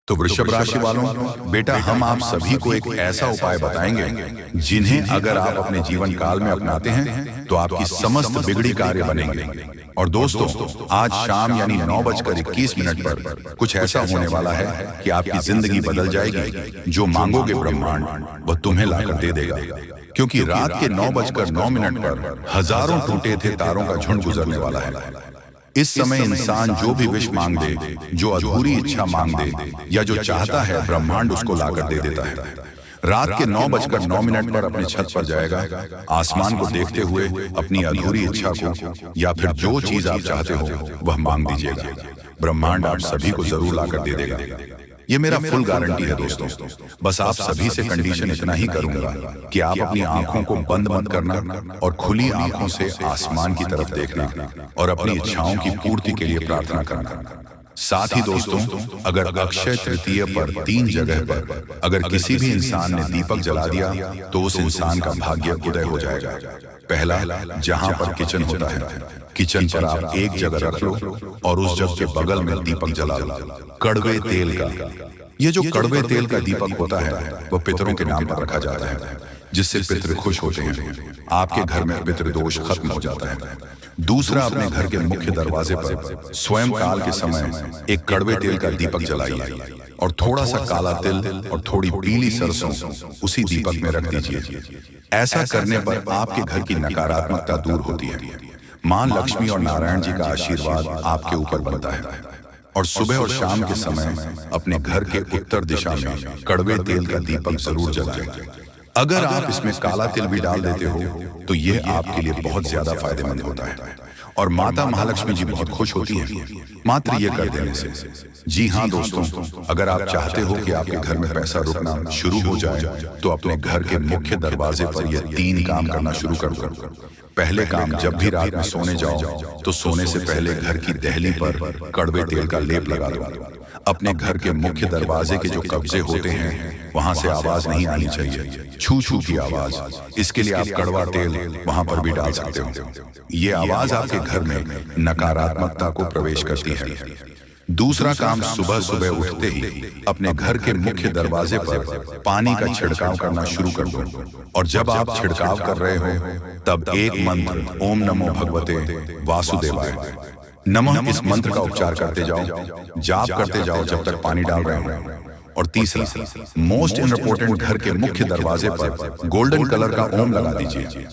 तो वृषभ राशि वालों, बेटा हम आप सभी को एक ऐसा उपाय बताएंगे जिन्हें अगर आप अपने जीवन काल में अपनाते हैं तो आपकी समस्त बिगड़ी कार्य बनेंगे। और दोस्तों, आज शाम यानी 9:21 पर कुछ ऐसा होने वाला है कि आपकी जिंदगी बदल जाएगी। जो मांगोगे ब्रह्मांड वह तुम्हें लाकर दे देगा, क्योंकि रात के 9:09 पर हजारों टूटे थे तारों का झुंड गुजरने वाला है। इस समय इंसान जो भी विश मांग दे, जो अधूरी इच्छा मांग दे या जो चाहता है, ब्रह्मांड उसको लाकर दे देता है। रात के 9:09 पर अपनी छत पर जाएगा, आसमान को देखते हुए अपनी अधूरी इच्छा को या फिर जो चीज आप चाहते हो वह मांग दीजिएगा। ब्रह्मांड आप सभी को जरूर लाकर दे देगा। ये मेरा फुल गारंटी है दोस्तों। बस आप सभी से कंडीशन इतना ही करूंगा कि आप अपनी आंखों को बंद मत करना और खुली आंखों से आसमान की तरफ देखना और अपनी इच्छाओं की पूर्ति के लिए प्रार्थना करना। साथ ही दोस्तों, अगर अक्षय तृतीय पर 3 जगह पर अगर किसी भी इंसान ने दीपक जला दिया तो उस इंसान का भाग्य उदय हो जाएगा। पहला, जहां पर किचन होता है, किचन पर आप एक जगह रख लो और उस जग के बगल में दीपक जला लो कड़वे तेल का। ये जो कड़वे तेल का दीपक होता है वह पितरों के नाम पर रखा जाता है, जिससे पितृ खुश होते हैं, आपके घर में पितृदोष खत्म हो जाता है। दूसरा, अपने घर के मुख्य दरवाजे पर स्वयं काल के समय एक कड़वे तेल का दीपक जलाइए और थोड़ा सा काला तिल और थोड़ी पीली सरसों उसी दीपक में रख दीजिए। ऐसा करने पर आपके घर की नकारात्मकता दूर होती है। मां लक्ष्मी और नारायण जी का आशीर्वाद आपके ऊपर बनता है। और सुबह और शाम के समय अपने घर के उत्तर दिशा में कड़वे तेल का दीपक जरूर जलाएं। अगर आप इसमें काला तिल भी डाल देते हो तो ये आपके लिए बहुत ज्यादा फायदेमंद होता है और माता महालक्ष्मी जी बहुत खुश होती हैं मात्र ये कर देने से। जी हाँ दोस्तों, अगर आप चाहते हो कि आपके घर में पैसा रुकना शुरू हो जाए तो अपने घर के मुख्य दरवाजे पर ये 3 काम करना शुरू कर दो। पहले काम, जब भी रात में सोने जाओ तो सोने से पहले घर की दहली पर कड़वे तेल का लेप लगा दो। अपने घर के मुख्य दरवाजे के जो कब्जे होते हैं वहां से आवाज नहीं आनी चाहिए, छू छू की आवाज। इसके लिए आप कड़वा तेल वहां पर भी डाल सकते हो। ये आवाज आपके घर में नकारात्मकता को प्रवेश करती है। दूसरा काम, सुबह सुबह उठते ही अपने घर के मुख्य दरवाजे पर पानी का छिड़काव करना शुरू कर दो। और जब आप छिड़काव कर रहे हो तब एक मंत्र, ओम नमो भगवते वासुदेवाय नमः, इस मंत्र का उच्चार करते जाओ, जाप करते जाओ जब तक पानी डाल रहे हो। और तीसरा, मोस्ट इम्पोर्टेंट, घर के मुख्य दरवाजे पर गोल्डन कलर का ओम लगा दीजिए।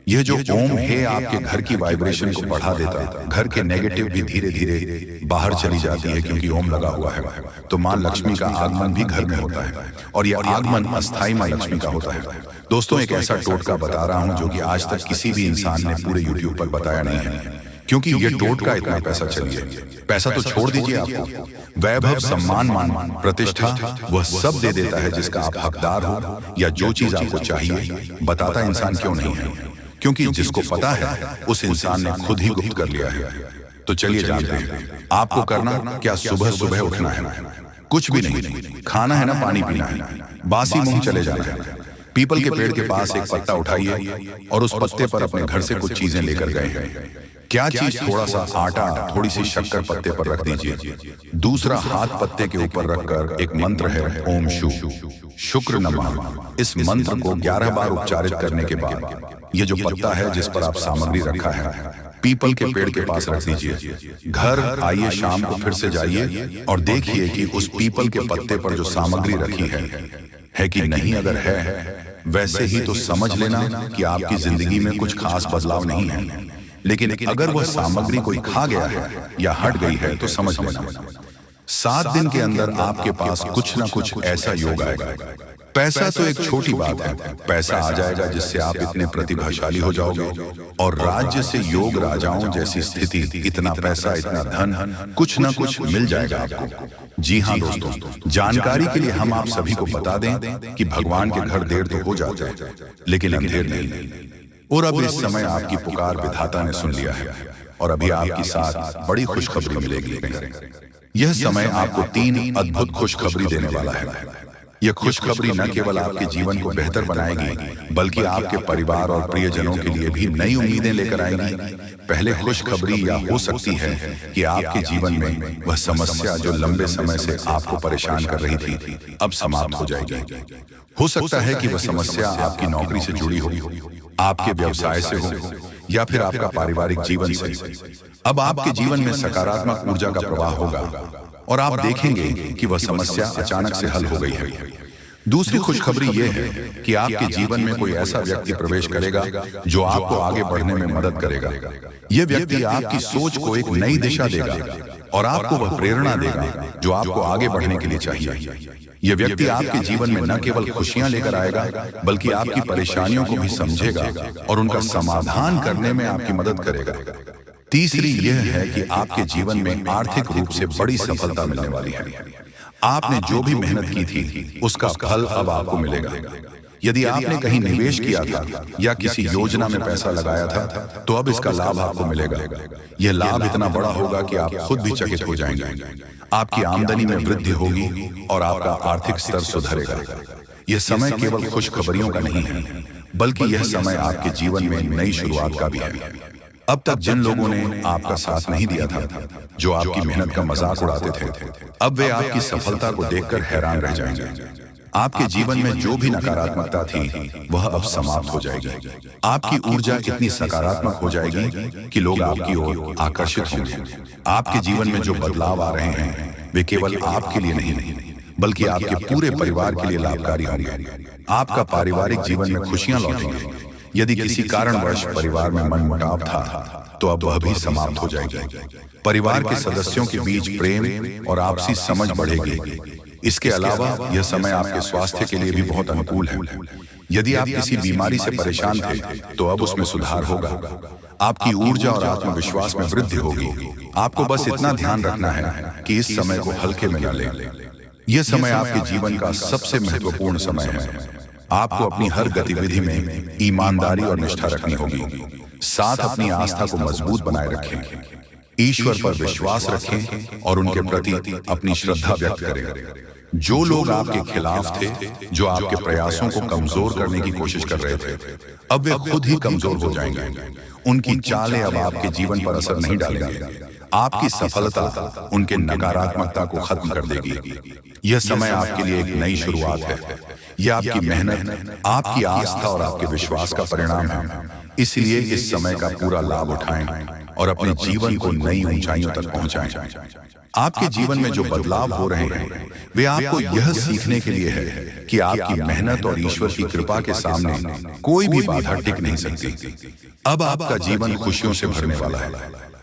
यह जो ओम है आपके घर की वाइब्रेशन को बढ़ा देता है। घर के नेगेटिव भी धीरे धीरे बाहर चली जाती है क्योंकि ओम लगा हुआ है। तो मां लक्ष्मी का आगमन भी घर में होता है और यह आगमन अस्थाई मां लक्ष्मी का होता है। दोस्तों, एक ऐसा टोटका बता रहा हूं जो कि आज तक किसी भी इंसान ने पूरे यूट्यूब पर बताया नहीं है, क्योंकि ये टोटका इतना पैसा चाहिए। पैसा तो छोड़ दीजिए, आपको वैभव, सम्मान, मान, प्रतिष्ठा वह सब दे देता है जिसका आप हकदार हो या जो चीज आपको चाहिए। बताता इंसान क्यों नहीं है? क्योंकि जिसको पता है उस इंसान ने खुद ही गुप्त कर लिया है। तो चलिए जानते हैं। आपको करना क्या, सुबह सुबह उठना है, कुछ भी नहीं, खाना है ना, पानी पीना है, बासी मुंह चले जाना है। पीपल के पेड़ के पास एक पत्ता उठाइए और उस पत्ते पर अपने घर से कुछ चीजें लेकर गए हैं। क्या चीज? थोड़ा सा आटा, थोड़ी सी शक्कर पत्ते पर रख दीजिए। दूसरा हाथ पत्ते के ऊपर रखकर एक मंत्र है, ओम शु शुक्र नमः। इस मंत्र को 11 बार उच्चारित करने के बाद ये जो पत्ता है जिस पर आप सामग्री रखा है, पीपल के पेड़ के पास रख दीजिए। घर आइए, शाम को फिर से जाइए और देखिए कि उस पीपल के पत्ते पर जो सामग्री रखी है कि नहीं। अगर है वैसे ही तो समझ लेना कि आपकी जिंदगी में कुछ खास बदलाव नहीं है। लेकिन अगर वह सामग्री कोई खा गया है या हट गई है तो समझ लेना 7 दिन के अंदर आपके पास कुछ ना कुछ ऐसा योग आएगा। पैसा तो एक छोटी बात है, पैसा आ जाएगा जिससे आप इतने प्रतिभाशाली हो जाओगे और राज्य से योग राजाओं जैसी स्थिति, इतना पैसा, इतना धन, कुछ ना कुछ मिल जाएगा आपको। जी हाँ दोस्तों, जानकारी के लिए हम आप सभी को बता दें कि भगवान के घर देर तो हो जाते हैं लेकिन अंधेर नहीं। और अब इस समय आपकी पुकार विधाता ने सुन लिया है और अभी आपके साथ बड़ी खुशखबरी मिलेगी। यह समय आपको 3 अद्भुत खुशखबरी देने वाला है। यह खुशखबरी न केवल आपके जीवन को बेहतर बनाएगी बल्कि आपके परिवार और प्रियजनों के लिए भी नई उम्मीदें लेकर आएगी। पहले खुशखबरी यह हो सकती है कि आपके जीवन में वह समस्या जो लंबे समय से आपको परेशान कर रही थी अब समाप्त हो जाएगी। हो सकता है कि वह समस्या आपकी नौकरी से जुड़ी हो, आपके व्यवसाय से हो या फिर आपका पारिवारिक जीवन से। अब आपके जीवन में सकारात्मक ऊर्जा का प्रवाह होगा और आप देखेंगे कि वह समस्या अचानक से हल हो गई है। दूसरी खुशखबरी यह है कि आपके जीवन में कोई ऐसा व्यक्ति प्रवेश करेगा जो आपको आगे बढ़ने में मदद करेगा। यह व्यक्ति आपकी सोच को एक नई दिशा देगा और आपको वह प्रेरणा देगा जो आपको आगे बढ़ने के लिए चाहिए। यह व्यक्ति आपके जीवन में न केवल खुशियां लेकर आएगा बल्कि आपकी परेशानियों को भी समझेगा और उनका समाधान करने में आपकी मदद करेगा। तीसरी यह है कि आपके जीवन में आर्थिक रूप से बड़ी सफलता मिलने वाली है। आपने जो भी मेहनत की थी उसका फल अब आपको मिलेगा। यदि आपने कहीं निवेश किया था या किसी योजना में पैसा लगाया था तो अब इसका लाभ आपको मिलेगा। यह लाभ इतना बड़ा होगा कि आप खुद भी चकित हो जाएंगे। आपकी आमदनी में वृद्धि होगी और आपका आर्थिक स्तर सुधरेगा। यह समय केवल खुशखबरियों का नहीं है बल्कि यह समय आपके जीवन में नई शुरुआत का भी है। अब तक जिन लोगों ने आपका साथ नहीं दिया था, जो आपकी मेहनत का मजाक उड़ाते थे, अब वे आपकी सफलता को देखकर हैरान रह जाएंगे। आपके जीवन में जो भी नकारात्मकता थी वह अब समाप्त हो जाएगी। आपकी ऊर्जा इतनी सकारात्मक हो जाएगी कि लोग आपकी ओर आकर्षित होंगे। आपके जीवन में जो बदलाव आ रहे हैं वे केवल आपके लिए नहीं बल्कि आपके पूरे परिवार के लिए लाभकारी होंगे। आपका पारिवारिक जीवन में खुशियां लौटेंगी। यदि किसी कारणवश परिवार में मनमुटाव था तो अब वह भी समाप्त हो जाएगी। परिवार के सदस्यों के बीच प्रेम और आपसी समझ बढ़ेगी। इसके अलावा यह समय आपके स्वास्थ्य के लिए भी बहुत अनुकूल है। यदि आप किसी बीमारी से परेशान थे तो अब उसमें सुधार होगा। आपकी ऊर्जा और आत्मविश्वास में वृद्धि होगी। आपको बस इतना ध्यान रखना है कि इस समय को हल्के में न लें। यह समय आपके जीवन का सबसे महत्वपूर्ण समय है। आपको अपनी हर गतिविधि में ईमानदारी और निष्ठा रखनी होगी। साथ अपनी आस्था को मजबूत बनाए रखें, ईश्वर पर विश्वास रखें और उनके प्रति अपनी श्रद्धा व्यक्त करें। जो लोग आपके खिलाफ थे, जो आपके प्रयासों को कमजोर करने की कोशिश कर रहे थे, अब वे खुद ही कमजोर हो जाएंगे। उनकी चालें अब आपके जीवन पर असर नहीं डालेंगे। आपकी सफलता उनके नकारात्मकता को खत्म कर देगी। यह समय आपके लिए एक नई शुरुआत है। यह आपकी मेहनत, आपकी आस्था और आपके विश्वास का परिणाम है। इसलिए इस समय का पूरा लाभ उठाएं और अपने जीवन को नई ऊंचाइयों तक पहुंचाएं। आपके जीवन में जो बदलाव हो रहे हैं वे आपको यह सीखने के लिए है कि आपकी मेहनत और ईश्वर की कृपा के सामने कोई भी बाधा टिक नहीं सकती। अब आपका जीवन खुशियों से भरने वाला है।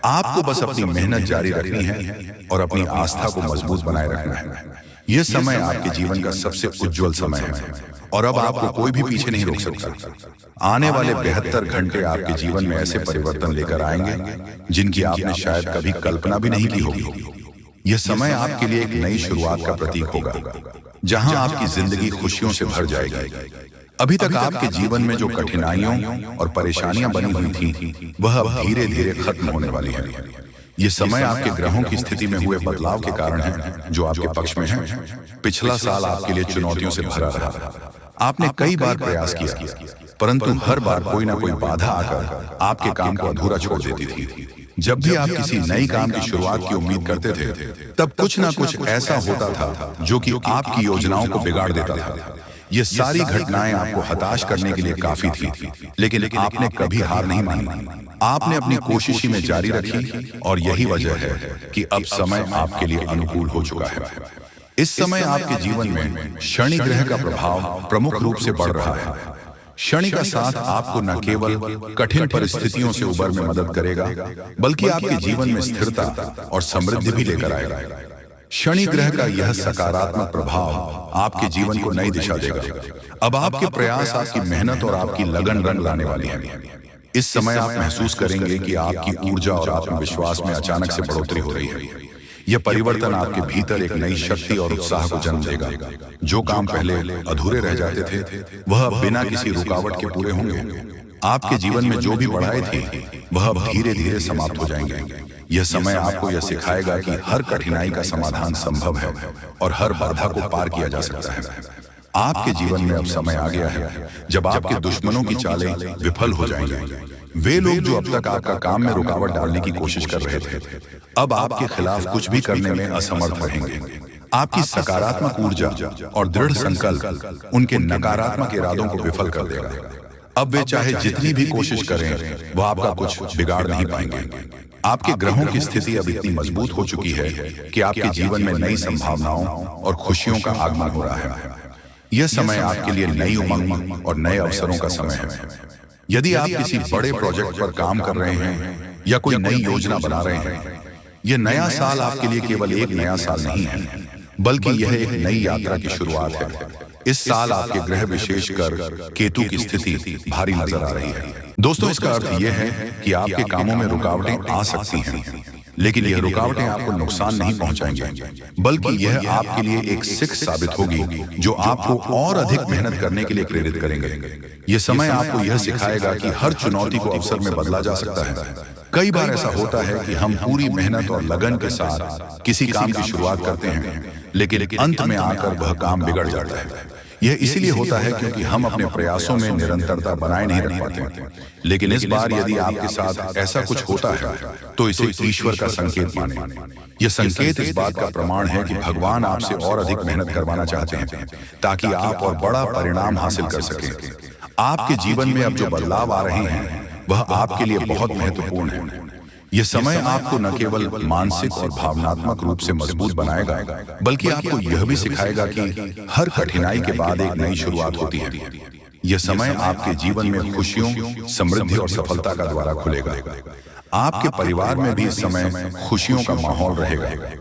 आपको बस अपनी मेहनत जारी रखनी है और अपनी आस्था को मजबूत बनाए रखना है। यह समय आपके जीवन का सबसे उज्जवल समय है और अब आपको कोई भी पीछे नहीं रोक सकता। आने वाले 72 घंटे आपके जीवन में ऐसे परिवर्तन लेकर आएंगे जिनकी आपने शायद कभी कल्पना भी नहीं की होगी। यह समय आपके लिए एक नई शुरुआत का प्रतीक होगा, जहां आपकी जिंदगी खुशियों से भर जाएगी। अभी तक आपके जीवन में जो कठिनाइयों और परेशानियां बनी हुई थीं, वह अब धीरे धीरे खत्म होने वाली है। ये समय आपके ग्रहों की स्थिति में हुए बदलाव के कारण है, जो आपके पक्ष में है। पिछला साल आपके लिए चुनौतियों से भरा रहा। आपने कई बार प्रयास किया, परंतु हर बार कोई ना कोई बाधा आकर आपके काम को अधूरा छोड़ देती थी। जब भी आप किसी नई काम की शुरुआत की उम्मीद करते थे, तब कुछ ना कुछ ऐसा होता था जो कि आपकी योजनाओं को बिगाड़ देता था। ये सारी घटनाएं आपको हताश करने के लिए काफी थी, लेकिन आपने कभी हार नहीं मानी। आपने अपनी कोशिश में जारी रखी और यही वजह है कि अब समय आपके लिए अनुकूल हो चुका है। इस समय आपके जीवन में शनि ग्रह का प्रभाव प्रमुख रूप से बढ़ रहा है। शनि का साथ आपको न केवल कठिन परिस्थितियों से उबर में मदद करेगा, बल्कि आपके जीवन में स्थिरता और समृद्धि भी लेकर आएगा। शनि ग्रह का यह सकारात्मक प्रभाव आपके जीवन को नई दिशा देगा। अब आपके प्रयास, आपकी मेहनत और आपकी लगन रंग लाने वाली है। इस समय आप महसूस करेंगे कि आपकी ऊर्जा और आत्मविश्वास में अचानक से बढ़ोतरी हो रही है। यह परिवर्तन आपके भीतर एक नई शक्ति और उत्साह को जन्म देगा। जो काम पहले अधूरे रह जाते थे, वह अब बिना किसी रुकावट के पूरे होंगे। आपके जीवन में जो भी बढ़ाए थे, वह अब धीरे धीरे समाप्त हो जाएंगे। यह समय आपको यह सिखाएगा कि हर कठिनाई का समाधान संभव है और हर बाधा को पार किया जा सकता है। आपके जीवन में अब समय आ गया है जब आपके दुश्मनों की चालें विफल हो जाएंगी। वे लोग जो अब तक आपका काम में रुकावट डालने की कोशिश कर रहे थे, अब आपके खिलाफ कुछ भी करने में असमर्थ रहेंगे। आपकी सकारात्मक ऊर्जा और दृढ़ संकल्प उनके नकारात्मक इरादों को विफल कर देगा। अब वे चाहे जितनी भी कोशिश करें, वह आपका कुछ बिगाड़ नहीं पाएंगे। आपके ग्रहों की स्थिति अब इतनी मजबूत हो चुकी है कि आपके जीवन में नई संभावनाओं और खुशियों का आगमन हो रहा है। यह समय आपके लिए नई उमंग और नए अवसरों का समय है। यदि आप किसी बड़े प्रोजेक्ट पर काम कर रहे हैं या कोई नई योजना बना रहे हैं, यह नया साल आपके लिए केवल एक नया साल नहीं है, बल्कि यह एक नई यात्रा की शुरुआत है। इस साल आपके ग्रह विशेषकर केतु की स्थिति भारी नजर आ रही है। दोस्तों, इसका अर्थ यह है कि आपके कामों में रुकावटें आ सकती हैं, लेकिन यह रुकावटें आपको नुकसान नहीं पहुंचाएंगी, बल्कि यह आपके लिए एक सीख साबित होगी जो आपको और अधिक मेहनत करने के लिए प्रेरित करेंगे। यह समय आपको यह सिखाएगा कि हर चुनौती को अवसर में बदला जा सकता है। कई बार ऐसा होता है कि हम पूरी मेहनत और लगन के साथ किसी काम की शुरुआत करते हैं, लेकिन अंत में आकर वह काम बिगड़ जाता है। यह इसीलिए होता है क्योंकि हम अपने प्रयासों में निरंतरता बनाए नहीं रख पाते। लेकिन इस बार यदि आपके साथ ऐसा कुछ होता है, तो इसे ईश्वर का संकेत माने। यह संकेत इस बात का प्रमाण है कि भगवान आपसे और अधिक मेहनत करवाना चाहते हैं ताकि आप और बड़ा परिणाम हासिल कर सकें। आपके जीवन में अब जो बदलाव आ रहे हैं, वह आपके लिए बहुत महत्वपूर्ण है। यह समय आपको न केवल मानसिक और भावनात्मक रूप से मजबूत बनाएगा, बल्कि आपको यह भी सिखाएगा कि हर कठिनाई के बाद एक नई शुरुआत होती है। यह समय आपके जीवन में खुशियों, समृद्धि और सफलता का द्वार खुलेगा। आपके परिवार में भी इस समय खुशियों का माहौल रहेगा।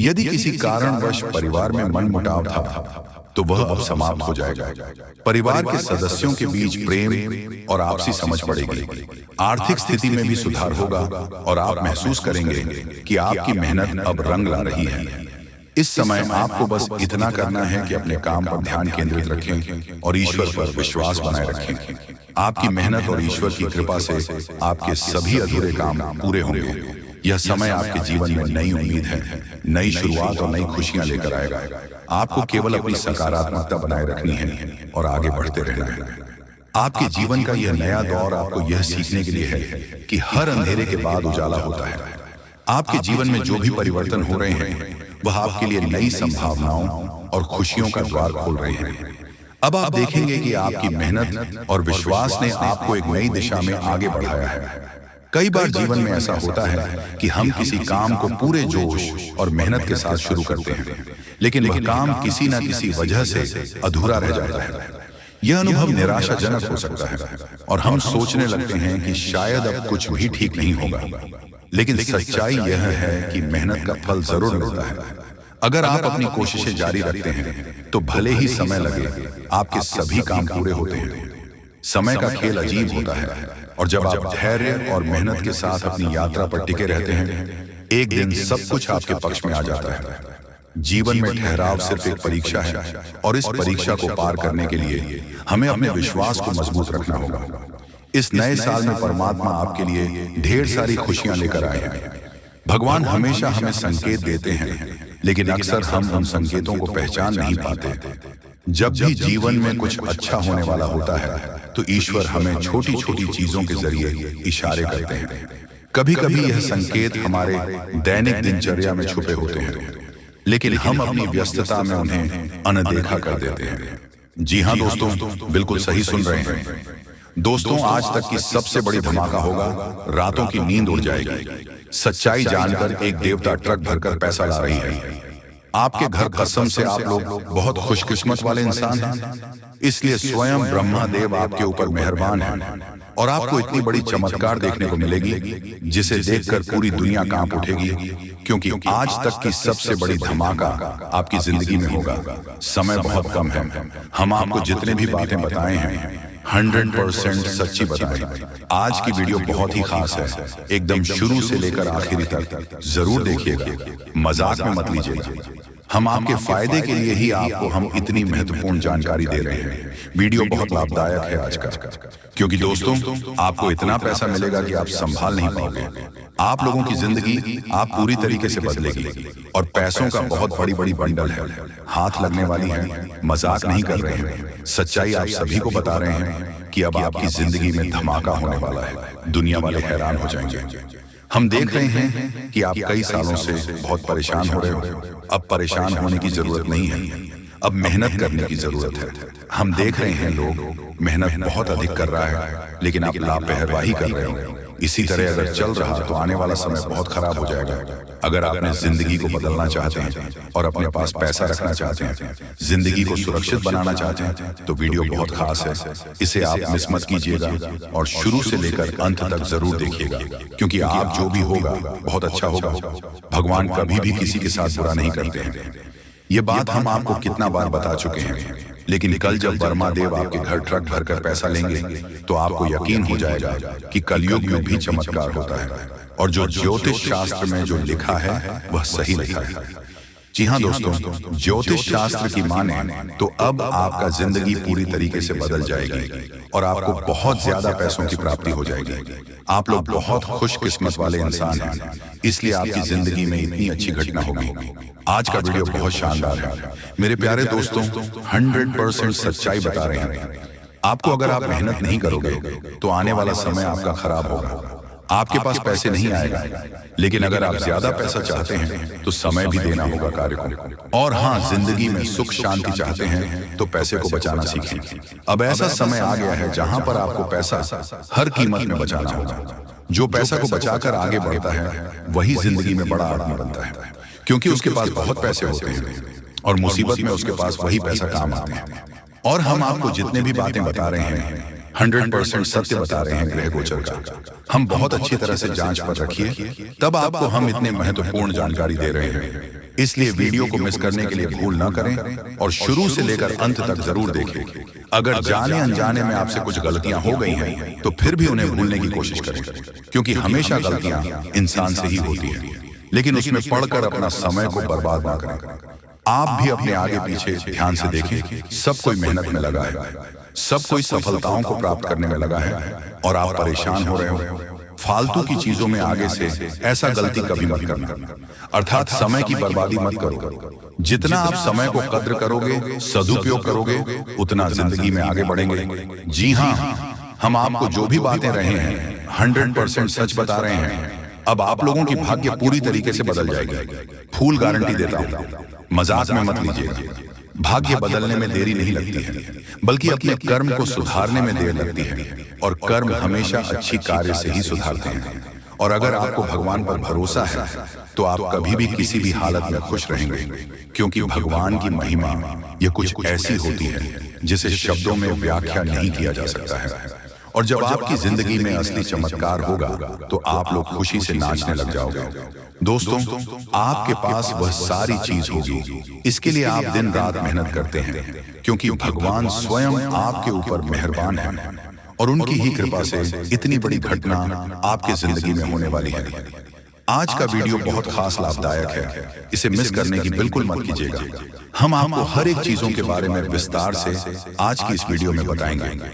यदि किसी कारणवश परिवार में मनमुटाव था, तो वह अब समाप्त हो जाएगा। परिवार के सदस्यों के बीच प्रेम और आपसी समझ बढ़ेगी। आर्थिक स्थिति में भी सुधार होगा और आप महसूस करेंगे कि आपकी मेहनत अब रंग ला रही है। इस समय आपको बस इतना करना है कि अपने काम पर ध्यान केंद्रित रखें और ईश्वर पर विश्वास बनाए रखें। आपकी मेहनत और ईश्वर की कृपा से आपके सभी अधूरे काम पूरे होंगे। यह समय आपके जीवन में नई उम्मीद है, नई शुरुआत और नई खुशियां लेकर आएगा। आपको केवल अपनी सकारात्मकता बनाए रखनी है और आगे बढ़ते रहना है। आपके जीवन का यह नया दौर आपको यह सीखने के लिए है कि हर अंधेरे के बाद उजाला होता है। आपके जीवन में जो भी परिवर्तन हो रहे हैं, वह आपके लिए नई संभावनाओं और खुशियों का द्वार खोल रहे हैं। अब आप देखेंगे कि आपकी मेहनत और विश्वास ने आपको एक नई दिशा में आगे बढ़ाया है। कई बार जीवन में ऐसा होता है कि हम किसी काम को पूरे जोश और मेहनत के साथ शुरू करते हैं, लेकिन वह काम किसी न किसी वजह से अधूरा रह जाता है। यह अनुभव निराशाजनक हो सकता है और हम सोचने लगते हैं कि शायद अब कुछ भी ठीक नहीं होगा। लेकिन सच्चाई यह है कि मेहनत का फल जरूर मिलता है। अगर आप अपनी कोशिशें जारी रखते हैं, तो भले ही समय लगे, आपके सभी काम पूरे होते हैं। समय का खेल अजीब होता है, और जब आप धैर्य और मेहनत के साथ अपनी यात्रा पर टिके रहते हैं, एक दिन सब कुछ आपके पक्ष में आ जाता है। जीवन में ठहराव सिर्फ एक परीक्षा है, और इस परीक्षा को पार करने के लिए हमें अपने विश्वास को मजबूत रखना होगा। इस नए साल में परमात्मा आपके लिए ढेर सारी खुशियां लेकर आए हैं। भगवान हमेशा हमें संकेत देते हैं, लेकिन अक्सर हम उन संकेतों को पहचान नहीं पाते। जब भी जीवन में कुछ अच्छा होने वाला होता है, तो ईश्वर हमें छोटी छोटी चीजों के जरिए इशारे करते हैं। कभी कभी यह संकेत हमारे दैनिक दिनचर्या में छुपे होते हैं, लेकिन हम अपनी व्यस्तता में उन्हें अनदेखा कर देते हैं। जी हाँ दोस्तों, बिल्कुल सही सुन रहे हैं। दोस्तों, आज तक की सबसे बड़ी धमाका होगा, रातों की नींद उड़ जाएगी। सच्चाई जानकर एक देवता ट्रक भरकर पैसा ला रही है। आपके घर कसम से आप लोग बहुत खुशकिस्मत वाले इंसान हैं, इसलिए स्वयं ब्रह्मा देव आपके ऊपर मेहरबान है और आपको इतनी बड़ी चमत्कार देखने को मिलेगी जिसे देखकर पूरी दुनिया कांप उठेगी, क्योंकि आज तक की सबसे बड़ी धमाका आपकी जिंदगी में होगा। समय बहुत कम है। हम आपको जितने भी बातें बताए हैं 100% सच्ची बताएं। आज की वीडियो बहुत ही खास है, एकदम शुरू से लेकर आखिरी तक जरूर देखिएगा, मजाक में मत लीजिएगा। हम आपके फायदे के लिए ही आपको हम इतनी महत्वपूर्ण जानकारी दे रहे हैं। वीडियो बहुत लाभदायक है आज का, क्योंकि दोस्तों आपको इतना पैसा मिलेगा कि आप संभाल नहीं पाओगे। आप लोगों की जिंदगी आप पूरी तरीके से बदलेगी और पैसों का बहुत बड़ी बड़ी बंडल है, हाथ लगने वाली है। मजाक नहीं कर रहे हैं, सच्चाई आप सभी को बता रहे हैं कि अब आपकी जिंदगी में धमाका होने वाला है। दुनिया वाले हैरान हो जाएंगे। हम देख रहे हैं कि आप कई सालों से बहुत परेशान हो रहे हो। अब परेशान होने की जरूरत नहीं है, अब मेहनत करने की जरूरत है। हम देख रहे हैं लोग मेहनत बहुत अधिक कर रहा है, लेकिन आप लापरवाही कर रहे हो। इसी तरह अगर चल रहा तो आने वाला समय बहुत खराब हो जाएगा। अगर आपने जिंदगी को बदलना चाहते हैं और अपने पास पैसा रखना चाहते हैं, जिंदगी को सुरक्षित बनाना चाहते हैं, तो वीडियो बहुत खास है। इसे आप मिस मत कीजिएगा और शुरू से लेकर अंत तक जरूर देखिएगा, क्योंकि आप जो भी होगा बहुत अच्छा होगा। भगवान कभी भी किसी के साथ बुरा नहीं करते हैं। ये बात हम आपको कितना बार बता चुके हैं, लेकिन कल जब वर्मा देव आपके घर ट्रक भरकर पैसा लेंगे तो आपको यकीन हो जाएगा कि कलयुग में भी चमत्कार होता है और जो ज्योतिष शास्त्र में जो लिखा है वह सही लिखा है। जी हाँ दोस्तों, ज्योतिष शास्त्र की माने तो अब आपका जिंदगी पूरी तरीके से बदल जाएगी और आपको बहुत ज्यादा पैसों की प्राप्ति हो जाएगी। आप लोग बहुत खुशकिस्मत वाले इंसान हैं, इसलिए आपकी जिंदगी में इतनी अच्छी घटना होगी। आज का वीडियो बहुत शानदार है मेरे प्यारे दोस्तों, 100% सच्चाई बता रहे हैं। आपको अगर आप मेहनत नहीं करोगे तो आने वाला समय आपका खराब होगा। आपके पास पैसे नहीं आएगा, लेकिन अगर आप ज्यादा पैसा चाहते हैं तो समय भी देना होगा कार्य को। और हाँ, जिंदगी में सुख शांति चाहते हैं तो पैसे को बचाना सीखें। अब ऐसा समय आ गया है जहां पर आपको पैसा हर कीमत में बचाना होगा। जो पैसा को बचाकर आगे बढ़ता है वही जिंदगी में बड़ा आदमी बनता है, क्योंकि उसके पास बहुत पैसे होते हैं और मुसीबत में उसके पास वही पैसा काम आते हैं। और हम आपको जितने भी बातें बता रहे हैं 100% सत्य बता रहे हैं ग्रह गोचर का। हम बहुत अच्छी तरह से जांच पर रखिए, तब आपको हम इतने महत्वपूर्ण जानकारी दे रहे हैं। इसलिए वीडियो को मिस करने के लिए भूल ना करें और शुरू से लेकर अंत तक जरूर देखें। अगर जाने अनजाने में आपसे कुछ गलतियां हो गई हैं तो फिर भी उन्हें भूलने की कोशिश करें, क्योंकि हमेशा गलतियां इंसान से ही होती हैं, लेकिन उसमें पढ़कर अपना समय को बर्बाद ना करें। आप भी अपने आगे पीछे ध्यान से देखें। सब कोई मेहनत में लगा है, सब कोई सफलताओं को प्राप्त करने में लगा है और आप परेशान हो रहे हो। फालतू की चीजों में आगे से ऐसा गलती कभी मत करना, अर्थात समय की बर्बादी मत करो। जितना आप समय को कद्र करोगे, सदुपयोग करोगे, उतना जिंदगी में आगे बढ़ेंगे। जी हाँ, हम आपको जो भी बातें रहे हैं 100% सच बता रहे हैं। अब आप लोगों की भाग्य पूरी तरीके से बदल जाएगी, फुल गारंटी देता हूं। मजाक में मत लीजिए। भाग्य बदलने में देरी नहीं लगती है, बल्कि अपने कर्म को सुधारने में देर लगती है, और कर्म हमेशा अच्छी कार्य से ही सुधारते हैं। और अगर आपको भगवान पर भरोसा है तो आप कभी भी किसी भी हालत में खुश रहेंगे, क्योंकि भगवान की महिमा ये कुछ ऐसी होती है जिसे शब्दों में व्याख्या नहीं किया जा सकता है। और जब आपकी जिंदगी में असली चमत्कार होगा तो आप लोग खुशी से नाचने लग जाओगे। दोस्तों, आपके पास वह सारी चीज होगी, इसके लिए आप दिन रात मेहनत करते हैं, क्योंकि भगवान स्वयं आपके ऊपर मेहरबान है और उनकी ही कृपा से इतनी बड़ी घटना आपके जिंदगी में होने वाली है। आज का वीडियो बहुत खास लाभदायक है, इसे मिस करने की बिल्कुल मत कीजिएगा। हम आपको हर एक चीजों के बारे में विस्तार से आज की इस वीडियो में बताएंगे।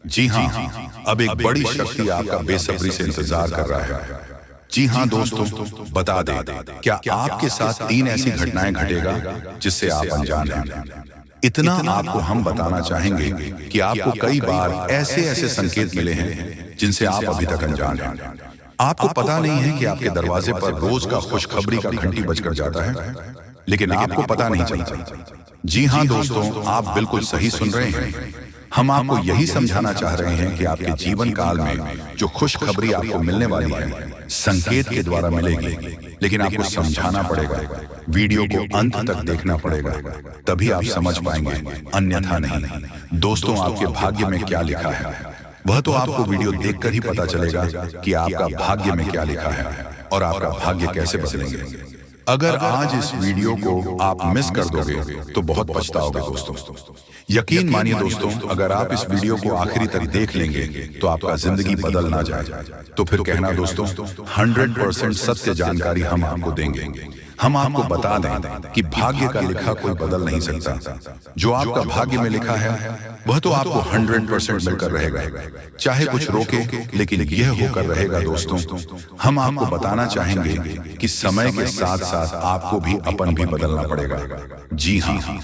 जी हाँ, अब एक बड़ी शक्ति आपका बेसब्री से इंतजार कर रहा है। जी हाँ दोस्तों, बता दें, क्या आपके साथ 3 ऐसी घटनाएं घटेगा जिससे आप अनजान हैं। इतना आपको हम बताना चाहेंगे कि आपको कई बार ऐसे ऐसे संकेत मिले हैं जिनसे आप अभी तक अनजान हैं। आपको पता नहीं है कि आपके दरवाजे पर रोज का खुशखबरी का घंटी बजकर जाता है, लेकिन आपको पता नहीं चलता। जी हाँ दोस्तों, आप बिल्कुल सही सुन रहे हैं। हम आपको यही समझाना चाह रहे हैं कि आपके जीवन काल में जो खुशखबरी आपको मिलने वाली है संकेत के द्वारा मिलेगी, लेकिन आपको समझाना पड़ेगा, वीडियो को अंत तक देखना पड़ेगा, तभी आप समझ पाएंगे, अन्यथा नहीं। दोस्तों, आपके भाग्य में क्या लिखा है वह तो आपको वीडियो देखकर ही पता चलेगा कि आपका भाग्य में क्या लिखा है और आपका भाग्य कैसे बदलेंगे। अगर आज इस वीडियो को आप मिस कर दोगे तो बहुत पछताओगे दोस्तों। यकीन मानिए दोस्तों, अगर आप इस वीडियो को आखिरी तक देख लेंगे तो आपका जिंदगी बदल ना जाए। तो फिर कहना दोस्तों, 100% सत्य जानकारी हम आपको देंगे। हम आपको बता दें कि भाग्य का लिखा कोई बदल नहीं सकता। जो आपका भाग्य में लिखा है वह तो आपको 100% मिलकर रहेगा, चाहे कुछ रोके, लेकिन यह होकर रहेगा। दोस्तों, हम आपको बताना चाहेंगे कि समय के साथ साथ आपको भी अपन भी बदलना पड़ेगा। जी हाँ।